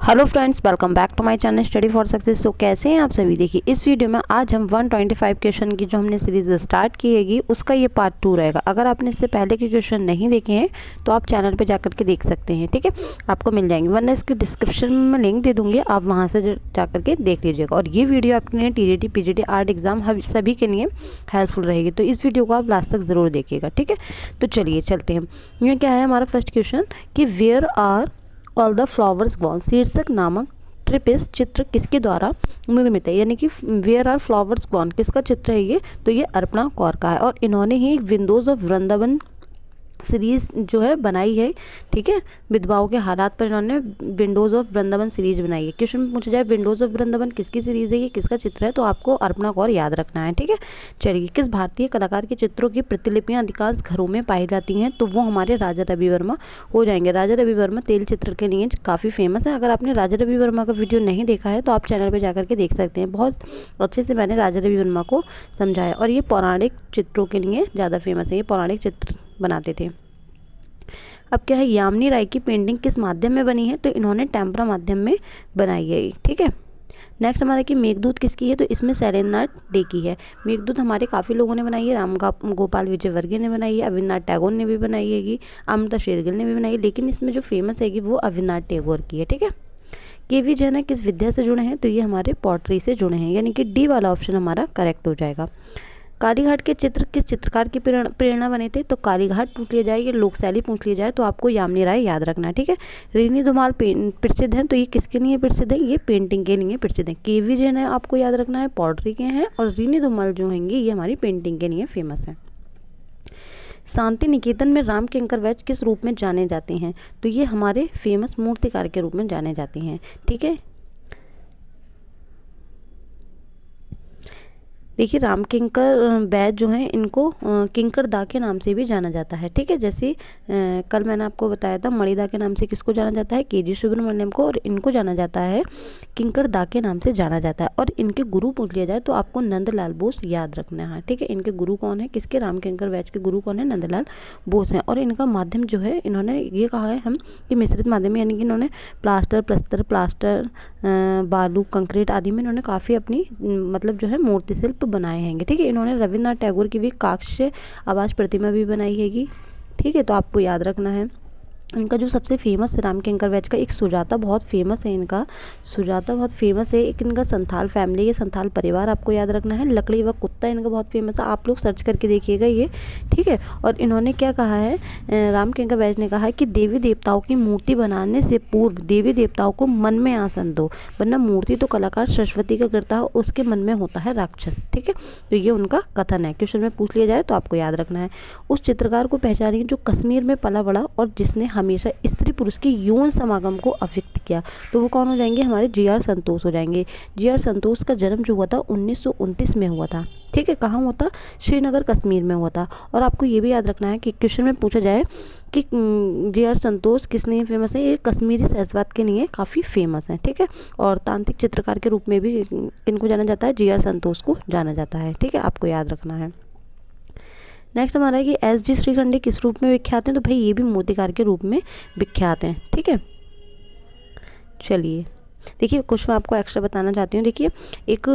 Hello friends, welcome back to my channel study for success. तो कैसे हैं आप सभी। देखिए इस वीडियो में आज हम 125 क्वेश्चन की जो हमने सीरीज स्टार्ट की हैगी उसका ये पार्ट 2 रहेगा। अगर आपने इससे पहले के क्वेश्चन नहीं देखे हैं तो आप चैनल पे जाकर के देख सकते हैं, ठीक है। आपको मिल जाएंगे, वरना इसके डिस्क्रिप्शन में लिंक दे दूँगी, आप वहाँ से जाकर के देख लीजिएगा। और ये वीडियो आपके लिए TDT PGT आर्ट एग्जाम सभी के लिए हेल्पफुल रहेगी, तो इस वीडियो को आप लास्ट तक ज़रूर देखिएगा, ठीक है। तो चलिए चलते हैं। ये क्या है हमारा फर्स्ट क्वेश्चन कि where are all the flowers gone शीर्षक नामक ट्रिपिस चित्र किसके द्वारा निर्मित है, यानी कि वेयर आर फ्लावर्स गॉन किसका चित्र है ये, तो ये अर्पणा कौर का है। और इन्होंने ही विंडोज ऑफ वृंदावन सीरीज़ जो है बनाई है, ठीक है। विधवाओं के हालात पर इन्होंने विंडोज़ ऑफ वृंदावन सीरीज़ बनाई है। क्वेश्चन में पूछा जाए विंडोज़ ऑफ वृंदावन किसकी सीरीज़ है, ये किसका चित्र है, तो आपको अर्पणा कौर याद रखना है, ठीक है। चलिए, किस भारतीय कलाकार के चित्रों की प्रतिलिपियां अधिकांश घरों में पाई जाती हैं, तो वो हमारे राजा रवि वर्मा हो जाएंगे। राजा रवि वर्मा तेल चित्र के लिए काफ़ी फेमस है। अगर आपने राजा रवि वर्मा का वीडियो नहीं देखा है तो आप चैनल पर जाकर के देख सकते हैं, बहुत अच्छे से मैंने राजा रवि वर्मा को समझाया। और ये पौराणिक चित्रों के लिए ज़्यादा फेमस है, ये पौराणिक चित्र बनाते थे। अब क्या है, यामिनी राय की पेंटिंग किस माध्यम में बनी है, तो इन्होंने टेम्परा माध्यम में बनाई है, ठीक है। नेक्स्ट हमारा कि मेघदूत किसकी है, तो इसमें सेरेनाथ डे की है। मेघदूत हमारे काफ़ी लोगों ने बनाई है, राम गोपाल विजयवर्गीय ने बनाई है, अविनाश टैगोर ने भी बनाई हैगी, अमृता शेरगिल ने भी बनाई है, लेकिन इसमें जो फेमस हैगी वो अविनाश टैगोर की है, ठीक है। KV जैन है किस विद्या से जुड़े हैं, तो ये हमारे पॉटरी से जुड़े हैं, यानी कि डी वाला ऑप्शन हमारा करेक्ट हो जाएगा। कालीघाट के चित्र किस चित्रकार की प्रेरणा बने थे, तो कालीघाट पूछ लिया जाए, ये लोक शैली पूछ लिया जाए तो आपको यामिनी राय याद रखना है, ठीक है। रीनी धुमाल प्रसिद्ध हैं, तो ये किसके लिए प्रसिद्ध है, ये पेंटिंग के लिए प्रसिद्ध है। KV जैन है आपको याद रखना है, पॉटरी के हैं, और रीनी धुमाल जो होंगे ये हमारी पेंटिंग के लिए फेमस है। शांति निकेतन में राम किंकर वैद्य किस रूप में जाने जाते हैं, तो ये हमारे फेमस मूर्तिकार के रूप में जाने जाते हैं, ठीक है। देखिए राम किंकर वैद्य जो हैं इनको किंकर दा के नाम से भी जाना जाता है, ठीक है। जैसे कल मैंने आपको बताया था मणिदा के नाम से किसको जाना जाता है, KG सुब्रमण्यम को, और इनको जाना जाता है किंकर दा के नाम से जाना जाता है। और इनके गुरु पूछ लिया जाए तो आपको नंदलाल बोस याद रखना है, ठीक है। इनके गुरु कौन है, किसके, राम किंकर वैद्य के गुरु कौन है, नंदलाल बोस हैं। और इनका माध्यम जो है इन्होंने ये कहा है हम कि मिश्रित माध्यम, यानी कि इन्होंने प्लास्टर बालू कंक्रीट आदि में इन्होंने काफ़ी अपनी मतलब जो है मूर्ति शिल्प बनाए हैं, ठीक है। इन्होंने रविन्द्रनाथ टैगोर की भी कांस्य आवाज प्रतिमा भी बनाई हैगी, ठीक है। तो आपको याद रखना है। इनका जो सबसे फेमस है राम किंकर वैद्य का, एक सुजाता बहुत फेमस है, इनका सुजाता बहुत फेमस है। एक इनका संथाल फैमिली, ये संथाल परिवार आपको याद रखना है। लकड़ी व कुत्ता इनका बहुत फेमस है, आप लोग सर्च करके देखिएगा ये, ठीक है। और इन्होंने क्या कहा है, राम किंकर वैद्य ने कहा है कि देवी देवताओं की मूर्ति बनाने से पूर्व देवी देवताओं को मन में आसन दो, वरना मूर्ति तो कलाकार सरस्वती का करता है, उसके मन में होता है राक्षस, ठीक है। तो ये उनका कथन है, क्वेश्चन में पूछ लिया जाए तो आपको याद रखना है। उस चित्रकार को पहचानिए जो कश्मीर में पला बड़ा और जिसने हमेशा स्त्री पुरुष के यौन समागम को अव्यक्त किया, तो वो कौन हो जाएंगे, हमारे GR संतोष हो जाएंगे। GR संतोष का जन्म जो हुआ था 1929 में हुआ था, ठीक है। कहाँ हुआ था, श्रीनगर कश्मीर में हुआ था। और आपको ये भी याद रखना है कि क्वेश्चन में पूछा जाए कि GR संतोष किस लिए फेमस है, ये कश्मीरी सहजवाद के लिए काफ़ी फेमस है, ठीक है। और तांत्रिक चित्रकार के रूप में भी किनको जाना जाता है, GR संतोष को जाना जाता है, ठीक है। आपको याद रखना है। नेक्स्ट हमारा है कि SG श्रीखंडे किस रूप में विख्यात हैं, तो भाई ये भी मूर्तिकार के रूप में विख्यात हैं, ठीक है। चलिए देखिए कुछ मैं आपको एक्स्ट्रा बताना चाहती हूँ। देखिए एक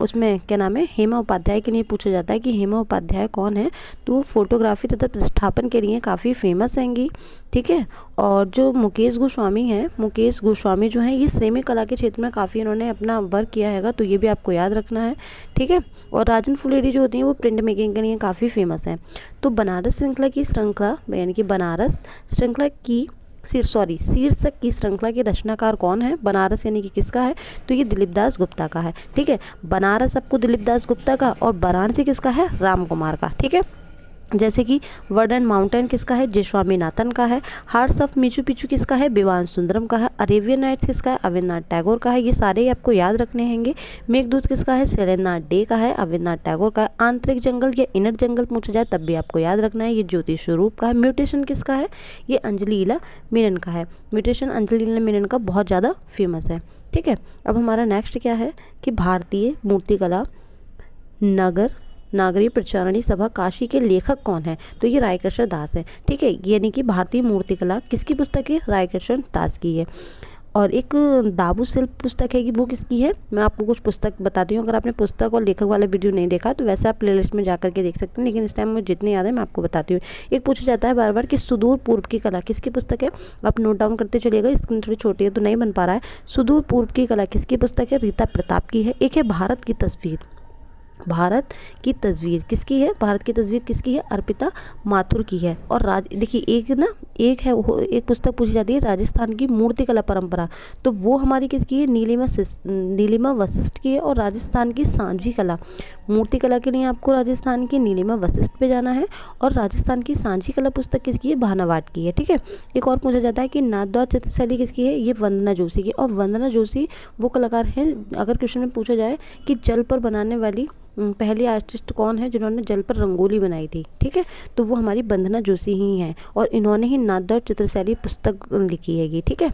उसमें क्या नाम है, हेमा उपाध्याय के लिए पूछा जाता है कि हेमा उपाध्याय कौन है, तो वो फोटोग्राफी तथा प्रतिष्ठापन के लिए काफ़ी फेमस हैंगी, ठीक है। और जो मुकेश गोस्वामी हैं, मुकेश गोस्वामी जो हैं ये श्रमिक कला के क्षेत्र में काफ़ी इन्होंने अपना वर्क किया हैगा, तो ये भी आपको याद रखना है, ठीक है। और राजन फुलेरी जो होती हैं वो प्रिंट मेकिंग के लिए काफ़ी फेमस हैं। तो बनारस श्रृंखला यानी कि बनारस श्रृंखला की शीर्षक की श्रृंखला के रचनाकार कौन है, बनारस यानी कि किसका है, तो ये दिलीप दास गुप्ता का है, ठीक है। बनारस आपको दिलीप दास गुप्ता का, और वाराणसी किसका है, राम कुमार का, ठीक है। जैसे कि वर्ड एंड माउंटेन किसका है, जे स्वामीनाथन का है। हार्ट्स ऑफ मिचू पिचू किसका है, विवान सुंदरम का है। अरेबियन नाइट्स किसका है, अविनाश टैगोर का है। ये सारे ही आपको याद रखने हैंगे। मेघदूत किसका है, सेरेनाथ डे का है, अविनाश टैगोर का है। आंतरिक जंगल या इनर जंगल पूछा जाए तब भी आपको याद रखना है, ये ज्योति स्वरूप का है। म्यूटेशन किसका है, ये अंजलि लीला मेनन का है। म्यूटेशन अंजलि लीला मेनन का बहुत ज़्यादा फेमस है, ठीक है। अब हमारा नेक्स्ट क्या है कि भारतीय मूर्तिकला नागरी प्रचारणी सभा काशी के लेखक कौन है, तो ये रायकृष्ण दास है, ठीक है। यानी कि भारतीय मूर्तिकला किसकी पुस्तक है, रायकृष्ण दास की है। और एक दाबू शिल्प पुस्तक है कि वो किसकी है, मैं आपको कुछ पुस्तक बताती हूँ। अगर आपने पुस्तक और लेखक वाला वीडियो नहीं देखा तो वैसे आप प्लेलिस्ट में जाकर के देख सकते हैं, लेकिन इस टाइम मुझे जितने याद है मैं आपको बताती हूँ। एक पूछा जाता है बार बार कि सुदूर पूर्व की कला किसकी पुस्तक है, आप नोट डाउन करते चलिएगा, स्क्रीन थोड़ी छोटी है तो नहीं बन पा रहा है। सुदूर पूर्व की कला किसकी पुस्तक है, रीता प्रताप की है। एक है भारत की तस्वीर, भारत की तस्वीर किसकी है, भारत की तस्वीर किसकी है, अर्पिता माथुर की है। और देखिए एक ना एक है एक पुस्तक पूछी जाती है राजस्थान की मूर्तिकला परंपरा, तो वो हमारी किसकी है, नीलिमा वशिष्ठ की है। और राजस्थान की सांझी कला, मूर्तिकला के लिए आपको राजस्थान की नीलिमा वशिष्ठ पे जाना है। और राजस्थान की सांझी कला पुस्तक किसकी है, भानावाट की है। ठीक है, एक और पूछा जाता है कि नाथद्वारा चित्रशैली किसकी है, ये वंदना जोशी की। और वंदना जोशी वो कलाकार हैं, अगर क्वेश्चन में पूछा जाए कि जल पर बनाने वाली पहली आर्टिस्ट कौन है जिन्होंने जल पर रंगोली बनाई थी, ठीक है, तो वो हमारी वंदना जोशी ही हैं। और इन्होंने ही नाथद्वारा चित्रशैली पुस्तक लिखी हैगी। ठीक है,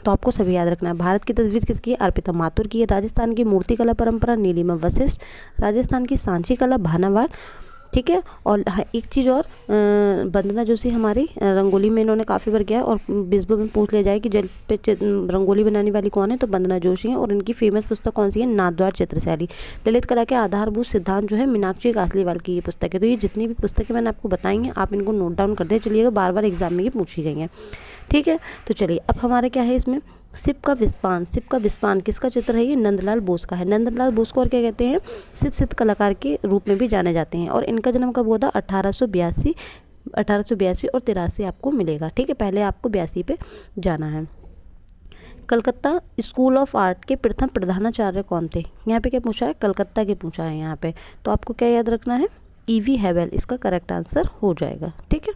तो आपको सभी याद रखना है। भारत की तस्वीर किसकी है, अर्पिता माथुर की है। राजस्थान की मूर्तिकला परंपरा नीलिमा वशिष्ठ, राजस्थान की सांची कला भानावाट। ठीक है, और एक चीज़ और, वंदना जोशी हमारी रंगोली में इन्होंने काफ़ी बार किया है। और बिस्बो में पूछ लिया जाए कि जल पे रंगोली बनाने वाली कौन है, तो वंदना जोशी है। और इनकी फेमस पुस्तक कौन सी है, नाथद्वारा चित्रशैली। ललित कला के आधारभूत सिद्धांत जो है मीनाक्षी कासलीवाल की ये पुस्तक है। तो ये जितनी भी पुस्तकें मैंने आपको बताई हैं आप इनको नोट डाउन करते चलिएगा, बार बार एग्जाम में ये पूछी गई हैं। ठीक है, तो चलिए अब हमारे क्या है इसमें, शिव का विस्पान। शिव का विस्पान किसका चित्र है, ये नंदलाल बोस का है। नंदलाल बोस को और क्या कहते हैं, शिव सिद्ध कलाकार के रूप में भी जाने जाते हैं। और इनका जन्म कब हुआ था, 1882 और 83 आपको मिलेगा। ठीक है, पहले आपको 82 पे जाना है। कलकत्ता स्कूल ऑफ आर्ट के प्रथम प्रधानाचार्य कौन थे, यहाँ पे क्या पूछा है, कलकत्ता के पूछा है यहाँ पे। तो आपको क्या याद रखना है, ईवी हैवेल इसका करेक्ट आंसर हो जाएगा। ठीक है,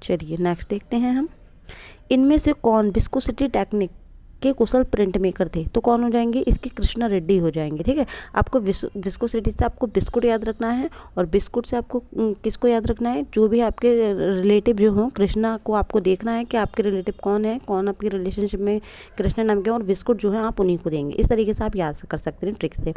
चलिए नेक्स्ट देखते हैं हम। इनमें से कौन विस्कोसिटी टेक्निक के कुशल प्रिंट मेकर थे, तो कौन हो जाएंगे, इसके कृष्णा रेड्डी हो जाएंगे। ठीक है, आपको विस्कोसिटी से आपको बिस्कुट याद रखना है, और बिस्कुट से आपको किसको याद रखना है, जो भी आपके रिलेटिव जो हों, कृष्णा को आपको देखना है कि आपके रिलेटिव कौन है, कौन आपके रिलेशनशिप में कृष्णा नाम के, और बिस्कुट जो है आप उन्हीं को देंगे। इस तरीके से आप याद कर सकते हैं ट्रिक से।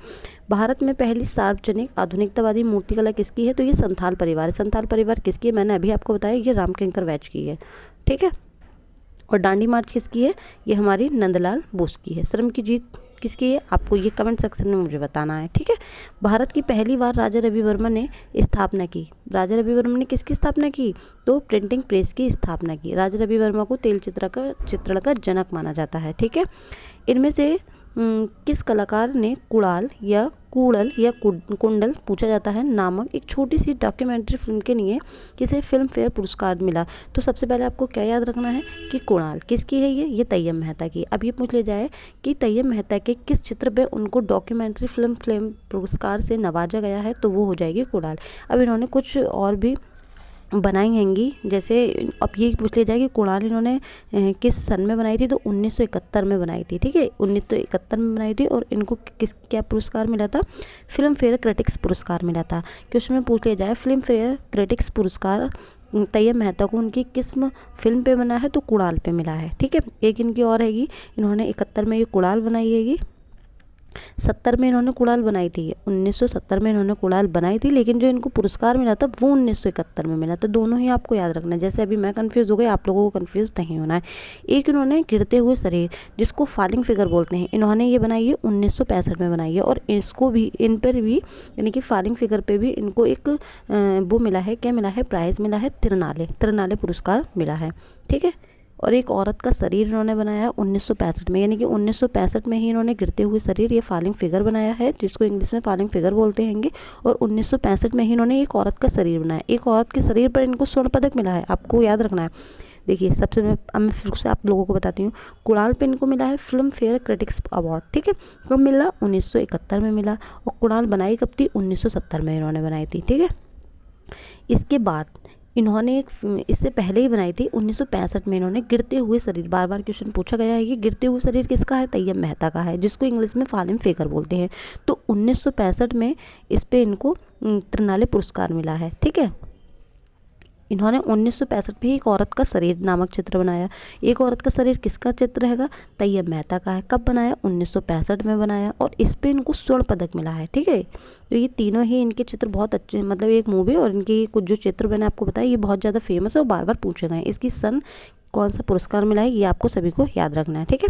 भारत में पहली सार्वजनिक आधुनिकतावादी मूर्तिकला किसकी है, तो ये संथाल परिवार है। संथाल परिवार किसकी है, मैंने अभी आपको बताया, ये रामकिंकर वैच की है। ठीक है, और डांडी मार्च किसकी है, ये हमारी नंदलाल बोस की है। श्रम की जीत किसकी है, आपको ये कमेंट सेक्शन में मुझे बताना है। ठीक है, भारत की पहली बार राजा रवि वर्मा ने स्थापना की। राजा रवि वर्मा ने किसकी स्थापना की, तो प्रिंटिंग प्रेस की स्थापना की। राजा रवि वर्मा को तेल चित्रण का जनक माना जाता है। ठीक है, इनमें से किस कलाकार ने कुड़ाल या कुंडल पूछा जाता है नामक एक छोटी सी डॉक्यूमेंट्री फिल्म के लिए किसे फिल्म फेयर पुरस्कार मिला, तो सबसे पहले आपको क्या याद रखना है कि कुणाल किसकी है, ये तैयब मेहता की। अब ये पूछ लिया जाए कि तैयब मेहता के किस चित्र पे उनको डॉक्यूमेंट्री फिल्म पुरस्कार से नवाजा गया है, तो वो हो जाएगी कुणाल। अब इन्होंने कुछ और भी बनाई हैंगी, जैसे अब ये पूछ लिया जाए कि कुणाल इन्होंने किस सन में बनाई थी, तो 1971 में बनाई थी। ठीक है, 1971 में बनाई थी। और इनको क्या पुरस्कार मिला था, फिल्म फेयर क्रिटिक्स पुरस्कार मिला था। क्वेश्चन में पूछ लिया जाए फिल्म फेयर क्रिटिक्स पुरस्कार तैयब मेहता को उनकी किस्म फिल्म पे बना है, तो कुणाल पे मिला है। ठीक है, एक इनकी और हैगी, इन्होंने 71 में ये कुणाल बनाई हैगी, 70 में इन्होंने कुड़ाल बनाई थी, 1970 में इन्होंने कुड़ाल बनाई थी, लेकिन जो इनको पुरस्कार मिला था वो 1971 में मिला। तो दोनों ही आपको याद रखना है, जैसे अभी मैं कंफ्यूज हो गई, आप लोगों को कंफ्यूज नहीं होना है। एक इन्होंने गिरते हुए शरीर, जिसको फॉलिंग फिगर बोलते हैं, इन्होंने ये बनाई है 1965 में बनाई है। और इसको भी, इन पर भी, यानी कि फॉलिंग फिगर पे भी इनको एक वो मिला है, क्या मिला है, प्राइज़ मिला है, तिरनाले पुरस्कार मिला है। ठीक है, और एक औरत का शरीर इन्होंने बनाया है 1965 में, यानी कि 1965 में ही इन्होंने गिरते हुए शरीर, ये फॉलिंग फिगर बनाया है, जिसको इंग्लिश में फॉलिंग फिगर बोलते हैंगे। और 1965 में ही इन्होंने एक औरत का शरीर बनाया। एक औरत के शरीर पर इनको स्वर्ण पदक मिला है, आपको याद रखना है। देखिए सबसे मैं फिर से आप लोगों को बताती हूँ, कुणाल पे इनको मिला है फिल्म फेयर क्रिटिक्स अवार्ड। ठीक है, कब मिला, 1971 में मिला। और कुणाल बनाई कब थी, 1970 में इन्होंने बनाई थी। ठीक है, इसके बाद इन्होंने इससे पहले ही बनाई थी 1965 में इन्होंने गिरते हुए शरीर। बार बार क्वेश्चन पूछा गया है कि गिरते हुए शरीर किसका है, तैयब मेहता का है, जिसको इंग्लिश में फॉलिंग फिगर बोलते हैं। तो 1965 में इस पे इनको तिरनाले पुरस्कार मिला है। ठीक है, इन्होंने 1965 में एक औरत का शरीर नामक चित्र बनाया। एक औरत का शरीर किसका चित्र रहेगा, तैयब मेहता का है। कब बनाया, 1965 में बनाया। और इस पे इनको स्वर्ण पदक मिला है। ठीक है, तो ये तीनों ही इनके चित्र बहुत अच्छे, मतलब एक मूवी और इनके कुछ जो चित्र मैंने आपको बताया ये बहुत ज़्यादा फेमस है और बार बार पूछे गए हैं। इसकी सन कौन सा पुरस्कार मिला है ये आपको सभी को याद रखना है, ठीक है।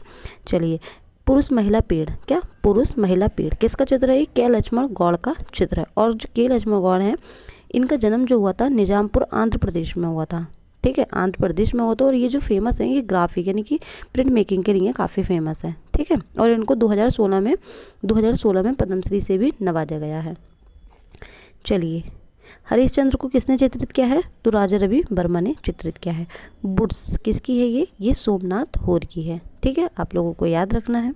चलिए, पुरुष महिला पेड़, क्या पुरुष महिला पेड़ किसका चित्र है? के लक्ष्मण गौड़ का चित्र है। और जो के लक्ष्मण गौड़ हैं, इनका जन्म जो हुआ था निजामपुर आंध्र प्रदेश में हुआ था, ठीक है, आंध्र प्रदेश में हुआ था। और ये जो फेमस है, ये ग्राफिक यानी कि प्रिंट मेकिंग के लिए काफ़ी फेमस है, ठीक है। और इनको 2016 में पद्मश्री से भी नवाजा गया है। चलिए, हरिश्चंद्र को किसने चित्रित किया है? तो राजा रवि वर्मा ने चित्रित किया है। बुड्स किसकी है? ये सोमनाथ होर की है, ठीक है, आप लोगों को याद रखना है।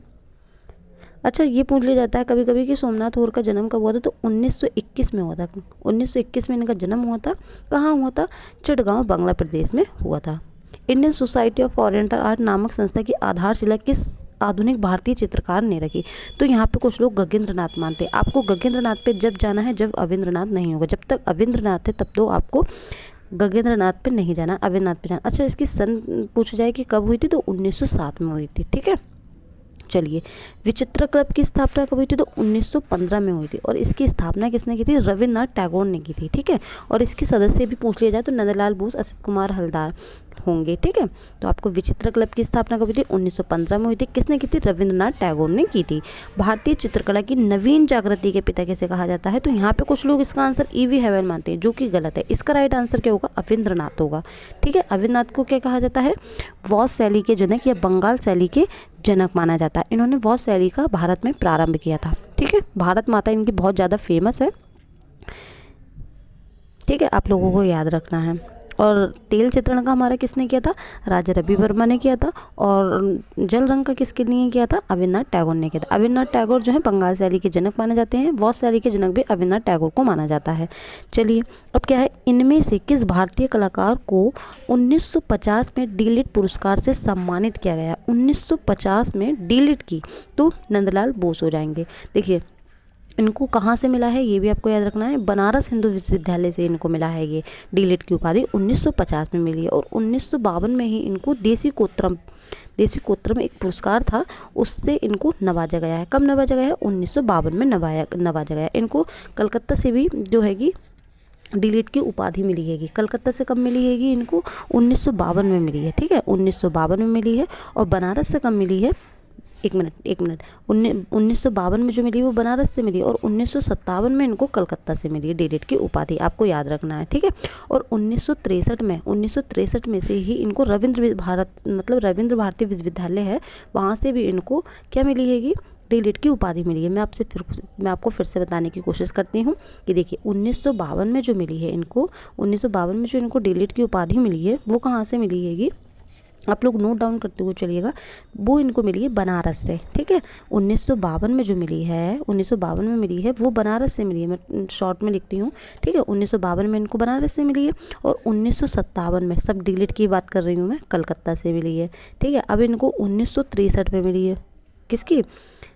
अच्छा, ये पूछ लिया जाता है कभी कभी कि सोमनाथ होर का जन्म कब हुआ था? तो 1921 में हुआ था। 1921 में इनका जन्म हुआ था। कहाँ हुआ था? चिटगांव बांग्लादेश में हुआ था। Indian society of oriental art नामक संस्था की आधारशिला किस आधुनिक भारतीय चित्रकार ने रखी? तो यहाँ पे कुछ लोग गगनेंद्रनाथ मानते हैं। आपको गगनेंद्रनाथ पे जब जाना है जब अविंद्रनाथ नहीं होगा। जब तक अविंद्रनाथ है तब तो आपको गगनेंद्रनाथ पे नहीं जाना, अविंद्रनाथ पे जाना। अच्छा, इसकी सन पूछा जाए कि कब हुई थी? तो 1907 में हुई थी, ठीक है। चलिए, विचित्र क्लब की स्थापना कब हुई थी? तो 1915 में हुई थी। और इसकी स्थापना किसने की थी? रविन्द्रनाथ टैगोर ने की थी, ठीक है। और इसके सदस्य भी पूछ लिया जाए तो नंदलाल बोस, असित कुमार हलदार होंगे, ठीक है। तो आपको विचित्र क्लब की स्थापना कब हुई थी? 1915 में हुई थी। किसने की थी? रविन्द्रनाथ टैगोर ने की थी। भारतीय चित्रकला की नवीन जागृति के पिता किसे कहा जाता है? तो यहाँ पे कुछ लोग इसका आंसर E.V. हेवल मानते हैं, जो कि गलत है। इसका राइट आंसर क्या होगा? अविंद्रनाथ होगा, ठीक है। अविंद्रनाथ को क्या कहा जाता है? वॉस शैली के जनक या बंगाल शैली के जनक माना जाता है। इन्होंने वॉस शैली का भारत में प्रारंभ किया था, ठीक है। भारत माता इनकी बहुत ज़्यादा फेमस है, ठीक है, आप लोगों को याद रखना है। और तेल चित्रण का हमारा किसने किया था? राजा रवि वर्मा ने किया था। और जल रंग का किसके लिए किया था? अविंद्रनाथ टैगोर ने किया था। अविंद्रनाथ टैगोर जो है बंगाल शैली के जनक माने जाते हैं। वॉस शैली के जनक भी अविंद्रनाथ टैगोर को माना जाता है। चलिए, अब क्या है, इनमें से किस भारतीय कलाकार को 1950 में डी.लिट पुरस्कार से सम्मानित किया गया? 1950 में डी.लिट की, तो नंदलाल बोस हो जाएंगे। देखिए, इनको कहाँ से मिला है ये भी आपको याद रखना है। बनारस हिंदू विश्वविद्यालय से इनको मिला है ये डी.लिट की उपाधि, 1950 में मिली है। और 1952 में ही इनको देसी कोत्रम एक पुरस्कार था, उससे इनको नवाजा गया है। कब नवाजा गया है? 1952 में नवाजा गया। इनको कलकत्ता से भी जो हैगी डी.लिट की उपाधि मिली हैगी। कलकत्ता से कब मिली हैगी? इनको 1952 में मिली है, ठीक है, 1952 में मिली है। और बनारस से कब मिली है? एक मिनट 1952 में जो मिली वो बनारस से मिली। और 1957 में इनको कलकत्ता से मिली है डी.लिट की उपाधि, आपको याद रखना है, ठीक है। और 1963 में से ही इनको रविंद्र भारती विश्वविद्यालय है, वहाँ से भी इनको क्या मिली हैगी? डी.लिट की उपाधि मिली है। मैं आपको फिर से बताने की कोशिश करती हूँ कि देखिए, 1952 में जो मिली है इनको, 1952 में जो इनको डी.लिट की उपाधि मिली है वो कहाँ से मिली हैगी? आप लोग नोट डाउन करते हुए चलिएगा। वो इनको मिली है बनारस से, ठीक है। 1952 में जो मिली है, 1952 में मिली है वो बनारस से मिली है। मैं शॉर्ट में लिखती हूँ, ठीक है। 1952 में इनको बनारस से मिली है। और 1957 में, सब डी.लिट की बात कर रही हूँ मैं, कलकत्ता से मिली है, ठीक है। अब इनको 1963 में मिली है किसकी?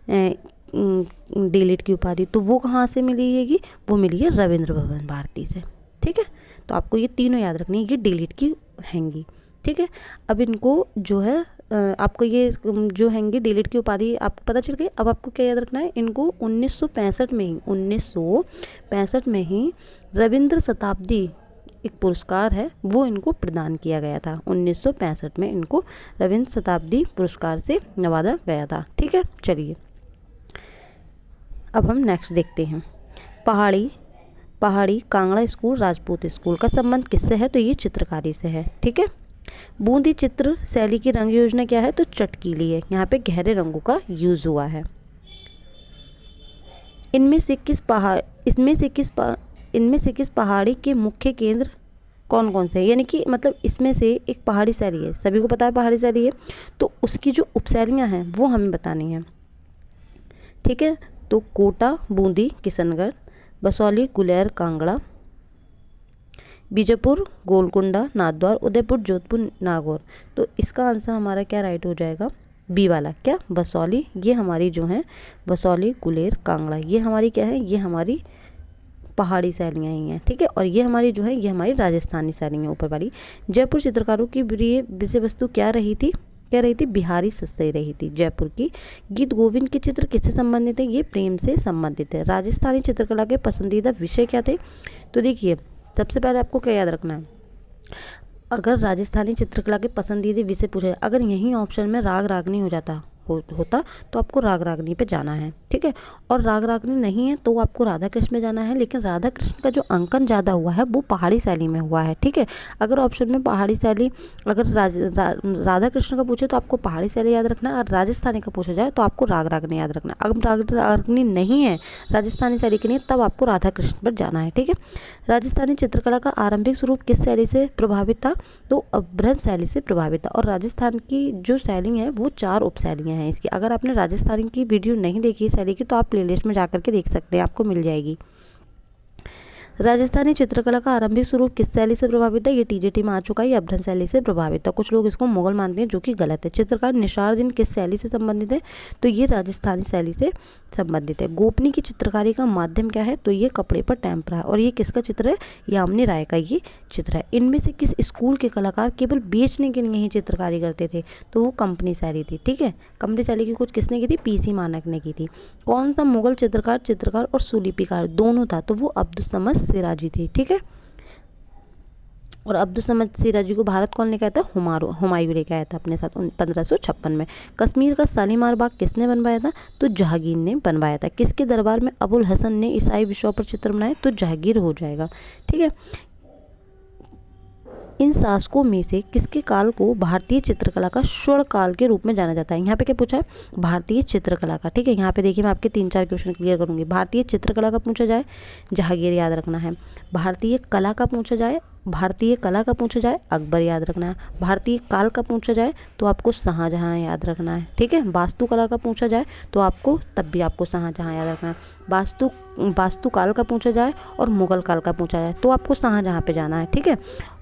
डी.लिट की उपाधि। तो वो कहाँ से मिली हैगी? वो मिली है रविंद्र भवन भारती से, ठीक है। तो आपको ये तीनों याद रखनी है, ये डी.लिट की हैंगी, ठीक है। अब इनको जो है आपको ये जो हैंगी डी.लिट की उपाधि आपको पता चल गई। अब आपको क्या याद रखना है? इनको 1965 में ही रविंद्र शताब्दी एक पुरस्कार है वो इनको प्रदान किया गया था। 1965 में इनको रविंद्र शताब्दी पुरस्कार से नवाजा गया था, ठीक है। चलिए, अब हम नेक्स्ट देखते हैं। पहाड़ी कांगड़ा स्कूल राजपूत स्कूल का संबंध किससे है? तो ये चित्रकारी से है, ठीक है। बूंदी चित्र शैली की रंग योजना क्या है? तो चटकीली है। यहाँ पे गहरे रंगों का यूज हुआ है। इनमें से किस पहाड़ी के मुख्य केंद्र कौन कौन से है? यानी कि मतलब इसमें से एक पहाड़ी शैली है, सभी को पता है पहाड़ी शैली है, तो उसकी जो उपशैलियाँ हैं वो हमें बतानी है, ठीक है। तो कोटा, बूंदी, किशनगढ़, बसौली, गुलेर, कांगड़ा, बीजापुर, गोलकुंडा, नाथद्वार, उदयपुर, जोधपुर, नागौर। तो इसका आंसर हमारा क्या राइट हो जाएगा? बी वाला, क्या? बसौली। ये हमारी जो है बसौली, गुलेर, कांगड़ा, ये हमारी क्या है? ये हमारी पहाड़ी शैलियाँ ही हैं, ठीक है। और ये हमारी जो है ये हमारी राजस्थानी शैलियाँ ऊपर वाली। जयपुर चित्रकारों की प्रिय विषय वस्तु क्या रही थी? बिहारी सस्सई रही थी जयपुर की। गीत गोविंद के चित्र किससे संबंधित है? ये प्रेम से संबंधित है। राजस्थानी चित्रकला के पसंदीदा विषय क्या थे? तो देखिए, सबसे पहले आपको क्या याद रखना है? अगर राजस्थानी चित्रकला के पसंदीदा विषय पूछे, अगर यही ऑप्शन में राग रागनी हो जाता होता तो आपको राग रागनी पे जाना है, ठीक है। और राग रागनी नहीं है तो आपको राधा कृष्ण में जाना है, लेकिन राधा कृष्ण का जो अंकन ज़्यादा हुआ है वो पहाड़ी शैली में हुआ है, ठीक है। अगर ऑप्शन में पहाड़ी शैली, अगर राधा कृष्ण का पूछे तो आपको पहाड़ी शैली याद रखना है, और राजस्थानी का पूछा जाए तो आपको राग रागनी याद रखना है। अगर राग रागनी नहीं है, राजस्थानी शैली की नहीं, तब आपको राधा कृष्ण पर जाना है, ठीक है। राजस्थानी चित्रकला का आरंभिक स्वरूप किस शैली से प्रभावित था, तो अभ्रंश शैली से प्रभावित था। और राजस्थान की जो शैली है वो 4 उपशैलियाँ हैं इसकी। अगर आपने राजस्थानी की वीडियो नहीं देखी शैली की तो आप प्लेलिस्ट में जाकर के देख सकते हैं, आपको मिल जाएगी। राजस्थानी चित्रकला का आरंभिक स्वरूप किस शैली से प्रभावित है, ये टीजीटी में आ चुका है, ये अभ्रंश शैली से प्रभावित है। कुछ लोग इसको मुगल मानते हैं, जो कि गलत है। चित्रकार निसारुद्दीन किस शैली से संबंधित है, तो ये राजस्थानी शैली से संबंधित है। गोपनी की चित्रकारी का माध्यम क्या है, तो ये कपड़े पर टेम्परा है। और ये किसका चित्र है, यामिनी राय का ये चित्र है। इनमें से किस स्कूल के कलाकार केवल बेचने के लिए ही चित्रकारी करते थे, तो वो कंपनी शैली थी, ठीक है। कंपनी शैली की खोज किसने की थी, पीसी मानक ने की थी। कौन सा मुगल चित्रकार और सुलिपिकार दोनों था, तो वो अब्दुल समद सिराजी थे, ठीक है। और अब्दुल समद सिराजी को भारत कौन लेकर आया था, हुमायूं लेकर आया था अपने साथ 1556 में। कश्मीर का शालीमार बाग किसने बनवाया था, तो जहांगीर ने बनवाया था। किसके दरबार में अबुल हसन ने ईसाई विषयों पर चित्र बनाए, तो जहांगीर हो जाएगा, ठीक है। इन शासकों में से किसके काल को भारतीय चित्रकला का स्वर्ण काल के रूप में जाना जाता है। यहाँ पे क्या पूछा है, भारतीय चित्रकला का, ठीक है। यहाँ पे देखिए मैं आपके 3-4 क्वेश्चन क्लियर करूँगी। भारतीय चित्रकला का पूछा जाए, जहांगीर याद रखना है। भारतीय कला का पूछा जाए, भारतीय कला का पूछा जाए, अकबर याद रखना है। भारतीय काल का पूछा जाए तो आपको शाहजहाँ याद रखना है, ठीक है। वास्तुकला का पूछा जाए तो आपको तब भी आपको शाहजहाँ याद रखना है। वास्तुकाल का पूछा जाए और मुगल काल का पूछा जाए तो आपको शाहजहाँ पे जाना है, ठीक है।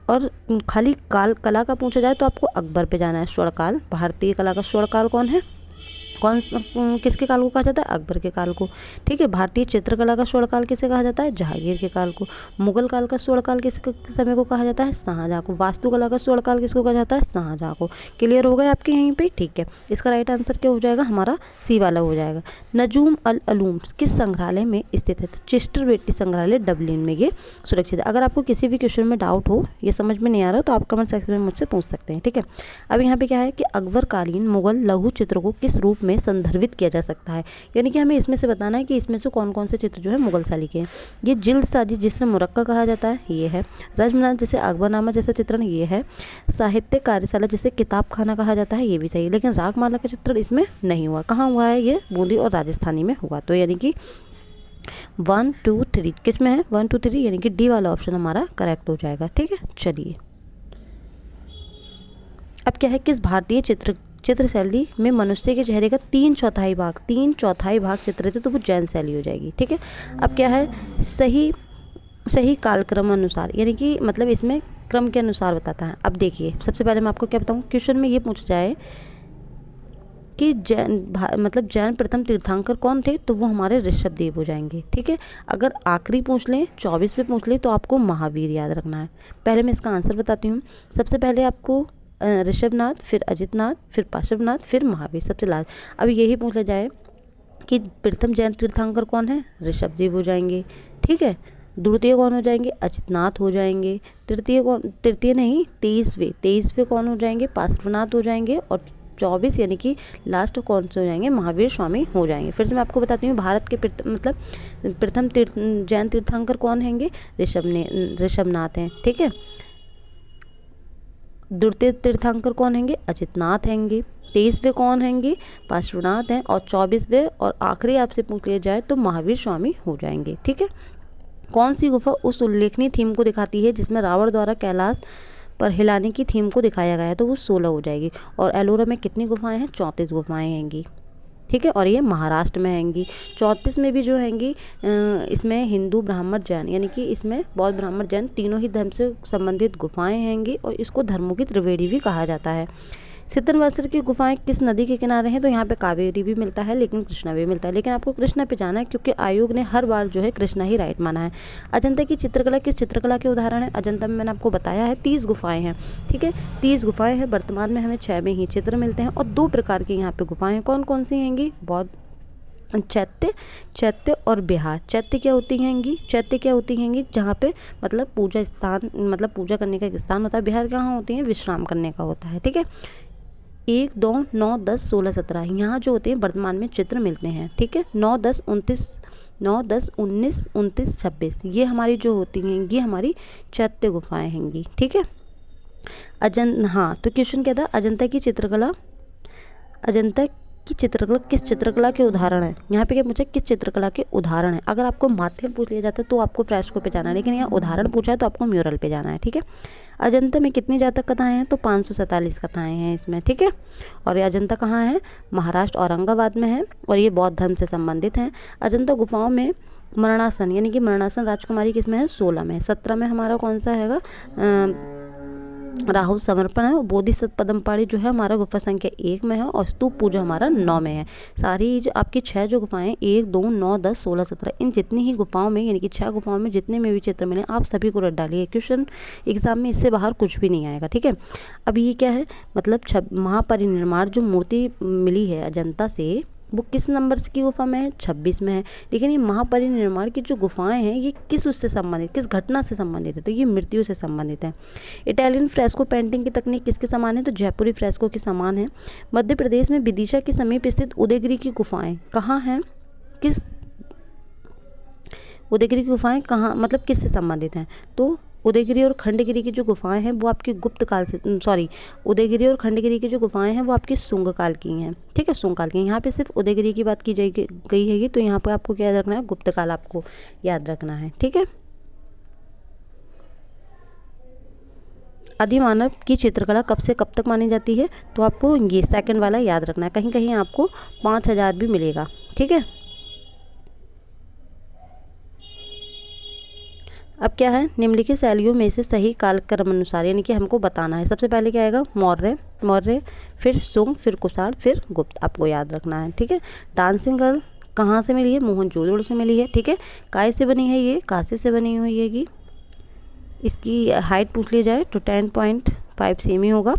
और खाली कला का पूछा जाए तो आपको अकबर पे जाना है, स्वर्णकाल। भारतीय कला का स्वर्णकाल कौन है, किसके काल को कहा जाता है, अकबर के काल को, ठीक है। भारतीय चित्रकला का स्वर्णकाल किसे कहा जाता है, जहांगीर के काल को। मुगल काल का स्वर्णकाल किस समय को कहा जाता है, शाहजहाँ को। वास्तुकला का स्वर्णकाल किसको कहा जाता है, शाहजहाँ को। क्लियर हो गए आपके यहीं पे, ठीक है। इसका राइट आंसर क्या हो जाएगा, हमारा सी वाला हो जाएगा। नजूम अल अलूम किस संग्रहालय में स्थित है, तो चेस्टर बेटी संग्रहालय डबलिन में ये सुरक्षित है। अगर आपको किसी भी क्वेश्चन में डाउट हो, ये समझ में नहीं आ रहा तो आप कमेंट सेक्शन में मुझसे पूछ सकते हैं, ठीक है। अब यहाँ पे क्या है कि अकबरकालीन मुगल लघु चित्र को किस रूप में संदर्भित किया जा सकता है, यानी कि हमें इसमें से बताना है कि इसमें से कौन कौन से चित्र जो है मुगल शैली के हैं। ये जिल्द साजी जिसे मुरक्का कहा जाता है, ये है। रजमनाथ जैसे अकबरनामा जैसा चित्रण, ये है। साहित्य कार्यशाला जिसे किताब खाना कहा जाता है, ये भी सही है। लेकिन रागमाला का चित्रण इसमें नहीं हुआ। कहाँ हुआ है, ये बूंदी और राजस्थानी में हुआ। तो यानी कि 1 2 3 किस में है, 1 2 3, यानी कि डी वाला ऑप्शन हमारा करेक्ट हो जाएगा, ठीक है। चलिए अब क्या है, किस भारतीय चित्र शैली में मनुष्य के चेहरे का 3/4 भाग चित्रित है, तो वो जैन शैली हो जाएगी, ठीक है। अब क्या है, सही कालक्रम अनुसार, यानी कि मतलब इसमें क्रम के अनुसार बताता है। अब देखिए सबसे पहले मैं आपको क्या बताऊँ, क्वेश्चन में ये पूछा जाए कि जैन प्रथम तीर्थंकर कौन थे, तो वो हमारे ऋषभदेव हो जाएंगे, ठीक है। अगर आखिरी पूछ लें, 24 पे पूछ लें, तो आपको महावीर याद रखना है। पहले मैं इसका आंसर बताती हूँ। सबसे पहले आपको ऋषभनाथ, फिर अजितनाथ, फिर पार्श्वनाथ, फिर महावीर, सबसे लास्ट। अब यही पूछा जाए कि प्रथम जैन तीर्थंकर कौन है, ऋषभदेव हो जाएंगे, ठीक है। द्वितीय कौन हो जाएंगे, अजितनाथ हो जाएंगे। तृतीय नहीं, 23वें कौन हो जाएंगे, पार्श्वनाथ हो जाएंगे। और 24 यानी कि लास्ट कौन से हो जाएंगे, महावीर स्वामी हो जाएंगे। फिर से मैं आपको बताती हूँ, भारत के प्रथम जैन तीर्थंकर कौन हैंगे, ऋषभनाथ हैं, ठीक है। द्वितीय तीर्थंकर कौन हैंगे, अजितनाथ हैंगे। 23वें कौन हैंगे, पार्श्वनाथ हैं। और 24वें और आखिरी आपसे पूछ लिया जाए तो महावीर स्वामी हो जाएंगे, ठीक है। कौन सी गुफा उस उल्लेखनीय थीम को दिखाती है जिसमें रावण द्वारा कैलाश पर हिलाने की थीम को दिखाया गया है, तो वो 16 हो जाएगी। और एलोरा में कितनी गुफाएं हैं, 34 गुफाएं हैंगी, ठीक है। और ये महाराष्ट्र में हैंगी। 34 में भी जो हैंगी इसमें हिंदू ब्राह्मण जैन, यानी कि इसमें बौद्ध ब्राह्मण जैन तीनों ही धर्म से संबंधित गुफाएं हैंगी। और इसको धर्मों की त्रिवेणी भी कहा जाता है। सितनवासर की गुफाएं किस नदी के किनारे हैं, तो यहाँ पे कावेरी भी मिलता है, लेकिन कृष्णा भी मिलता है। लेकिन आपको कृष्णा पे जाना है क्योंकि आयोग ने हर बार जो है कृष्णा ही राइट माना है। अजंता की चित्रकला किस चित्रकला के उदाहरण है, अजंता में मैंने आपको बताया है 30 गुफाएं हैं, ठीक है। 30 गुफाएं हैं। वर्तमान में हमें 6 में ही चित्र मिलते हैं। और 2 प्रकार की यहाँ पे गुफाएं कौन कौन सी हैंगी, बौद्ध चैत्य, चैत्य और बिहार। चैत्य क्या होती हैंगी, चैत्य क्या होती हैंगी, जहाँ पे मतलब पूजा स्थान, मतलब पूजा करने का एक स्थान होता है। बिहार कहाँ होती है, विश्राम करने का होता है। ठीक है, 1, 2, 9, 10, 16, 17 यहाँ जो होते हैं वर्तमान में चित्र मिलते हैं। ठीक है, 9, 10, 29, 9, 10, 19, 29, 26 ये हमारी जो होती हैं, ये हमारी चैत्य गुफाएं हैंगी। ठीक है, हाँ, तो क्वेश्चन क्या था, अजंता की चित्रकला, अजंता की चित्रकला किस चित्रकला के उदाहरण है। यहाँ पे क्या पूछा, किस चित्रकला के उदाहरण है। अगर आपको माध्यम पूछ लिया जाता है तो आपको फ्रेस्को पे जाना है, लेकिन यहाँ उदाहरण पूछा है तो आपको म्यूरल पे जाना है। ठीक है, अजंता में कितनी जातक कथाएं हैं, तो 547 कथाएं हैं इसमें। ठीक है, और ये अजंता कहाँ है, महाराष्ट्र औरंगाबाद में है, और ये बौद्ध धर्म से संबंधित हैं। अजंता गुफाओं में मरणासन यानी कि मरणासन राजकुमारी किसमें है, 16 में। 17 में हमारा कौन सा हैगा, राहु समर्पण है। और बोधिसत्व पद्मपाणि जो है हमारा गुफा संख्या 1 में है, और स्तूप पूजा हमारा 9 में है। सारी जो आपकी 6 जो गुफाएं 1, 2, 9, 10, 16, 17 इन जितनी ही गुफाओं में यानी कि 6 गुफाओं में जितने में भी चित्र मिले आप सभी को रट डालिए। क्वेश्चन एग्जाम में इससे बाहर कुछ भी नहीं आएगा। ठीक है, अब ये क्या है, मतलब महापरिनिर्वाण जो मूर्ति मिली है अजंता से वो किस नंबर की गुफा में है, 26 में है। लेकिन ये महापरिनिर्वाण की जो गुफाएं हैं ये किस उससे संबंधित, किस घटना से संबंधित है, तो ये मृत्यु से संबंधित है। इटालियन फ्रेस्को पेंटिंग की तकनीक किसके समान है, तो जयपुरी फ्रेस्को के समान है। मध्य प्रदेश में विदिशा के समीप स्थित उदयगिरी की गुफाएं कहाँ हैं, किस उदयगिरी की गुफाएं कहाँ मतलब किससे संबंधित हैं, तो उदयगिरी और खंडगिरी की जो गुफाएं हैं वो आपकी गुप्त काल से, उदयगिरी और खंडगिरी की जो गुफाएं हैं वो आपकी शुंग काल की हैं। ठीक है, शुंग काल की। यहाँ पे सिर्फ उदयगिरी की बात की गई हैगी, तो यहाँ पे आपको क्या याद रखना है, गुप्त काल आपको याद रखना है। ठीक है, आदिमानव की चित्रकला कब से कब तक मानी जाती है, तो आपको ये सेकंड वाला याद रखना है, कहीं कहीं आपको 5000 भी मिलेगा। ठीक है, अब क्या है, निम्नलिखित शैलियों में से सही कालक्रम अनुसार यानी कि हमको बताना है। सबसे पहले क्या आएगा, मौर्य, मौर्य, फिर शुंग, फिर कुषाण, फिर गुप्त, आपको याद रखना है। ठीक है, डांसिंग गर्ल कहाँ से मिली है, मोहनजोदड़ो से मिली है। ठीक है, काय से बनी है, ये कांसे से बनी हुई हैगी। इसकी हाइट पूछ ली जाए तो 10.5 सेमी होगा,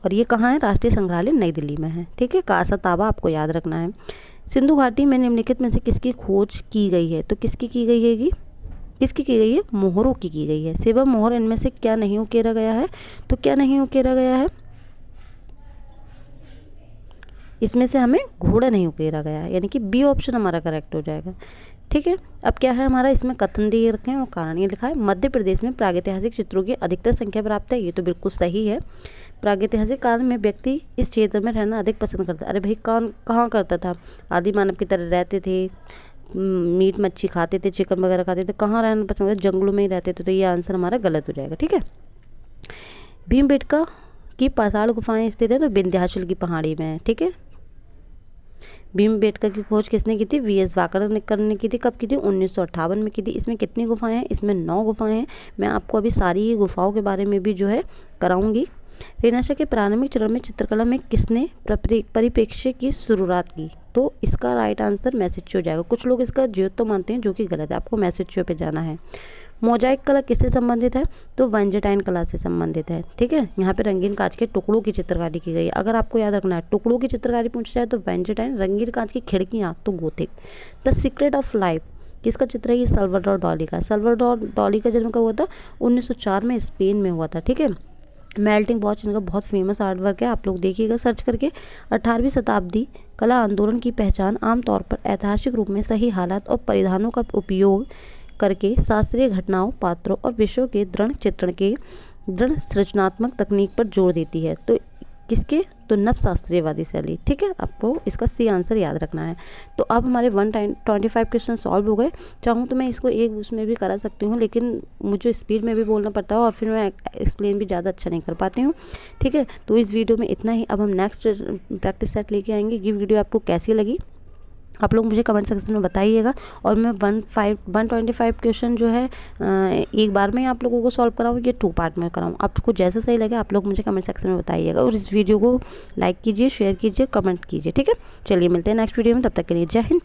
और ये कहाँ है, राष्ट्रीय संग्रहालय नई दिल्ली में है। ठीक है, कांसा तांबा आपको याद रखना है। सिंधु घाटी में निम्नलिखित में से किसकी खोज की गई है, तो किसकी की गई हैगी, किसकी की गई है, मोहरों की गई है। सेवा मोहर इनमें से क्या नहीं उकेरा गया है, तो क्या नहीं उकेरा गया है, इसमें से हमें घोड़ा नहीं उकेरा गया है, यानी कि बी ऑप्शन हमारा करेक्ट हो जाएगा। ठीक है, अब क्या है हमारा, इसमें कथन दिए रखे हैं और कारण ये लिखा है, मध्य प्रदेश में प्रागैतिहासिक चित्रों की अधिकतर संख्या प्राप्त है। ये तो बिल्कुल सही है। प्रागैतिहासिक काल में व्यक्ति इस क्षेत्र में रहना अधिक पसंद करता है। अरे भाई, कौन कहाँ करता था, आदि मानव की तरह रहते थे, मीट मच्छी खाते थे, चिकन वगैरह खाते थे, कहाँ रहना पसंद करते, जंगलों में ही रहते थे, तो ये आंसर हमारा गलत हो जाएगा। ठीक है, भीमबेटका की पाषाण गुफाएं स्थित है, तो विंध्याचल की पहाड़ी में है। ठीक है, भीमबेटका की खोज किसने की थी, वीएस वाकड़कर ने की थी। कब की थी, 1958 में की थी। इसमें कितनी गुफाएं हैं, इसमें 9 गुफाएं हैं। मैं आपको अभी सारी ही गुफाओं के बारे में भी जो है कराऊंगी। रेनेसां के प्रारंभिक चरण में चित्रकला में किसने परिप्रेक्ष्य की शुरुआत की, तो इसका राइट आंसर मैसेच्यो हो जाएगा। कुछ लोग इसका जियोतो मानते हैं जो कि गलत है, आपको मैसेच्यो पे जाना है। मोजाइक कला किससे संबंधित है, तो वेंजेटाइन कला से संबंधित है। ठीक है, यहाँ पे रंगीन कांच के टुकड़ों की चित्रकारी की गई है। अगर आपको याद रखना है, टुकड़ों की चित्रकारी पूछ जाए तो वेंजेटाइन, रंगीन कांच की खिड़कियाँ तो Gothic. The secret of life किसका चित्र है, ये सल्वाडोर डॉली का। सल्वाडोर डॉली का जन्म कब हुआ था, 1904 में स्पेन में हुआ था। ठीक है, मेल्टिंग वॉच इनका बहुत फेमस आर्ट वर्क है, आप लोग देखिएगा सर्च करके। 18वीं शताब्दी कला आंदोलन की पहचान आमतौर पर ऐतिहासिक रूप में सही हालात और परिधानों का उपयोग करके शास्त्रीय घटनाओं, पात्रों और विषयों के दृढ़ सृजनात्मक तकनीक पर जोर देती है। तो किसके, तो नवशास्त्रीयवादी शैली। ठीक है, आपको इसका सी आंसर याद रखना है। तो अब हमारे 125 क्वेश्चन सॉल्व हो गए। चाहूँ तो मैं इसको एक उसमें भी करा सकती हूँ, लेकिन मुझे स्पीड में भी बोलना पड़ता है और फिर मैं एक्सप्लेन भी ज़्यादा अच्छा नहीं कर पाती हूँ। ठीक है, तो इस वीडियो में इतना ही। अब हम नेक्स्ट प्रैक्टिस सेट लेके आएंगे। ये वीडियो आपको कैसी लगी आप लोग मुझे कमेंट सेक्शन में बताइएगा, और मैं 125 क्वेश्चन जो है एक बार में आप लोगों को सॉल्व कराऊँ या 2 पार्ट में कराऊँ, आपको जैसा सही लगे आप लोग मुझे कमेंट सेक्शन में बताइएगा। और इस वीडियो को लाइक कीजिए, शेयर कीजिए, कमेंट कीजिए। ठीक है, चलिए मिलते हैं नेक्स्ट वीडियो में, तब तक के लिए जय हिंद।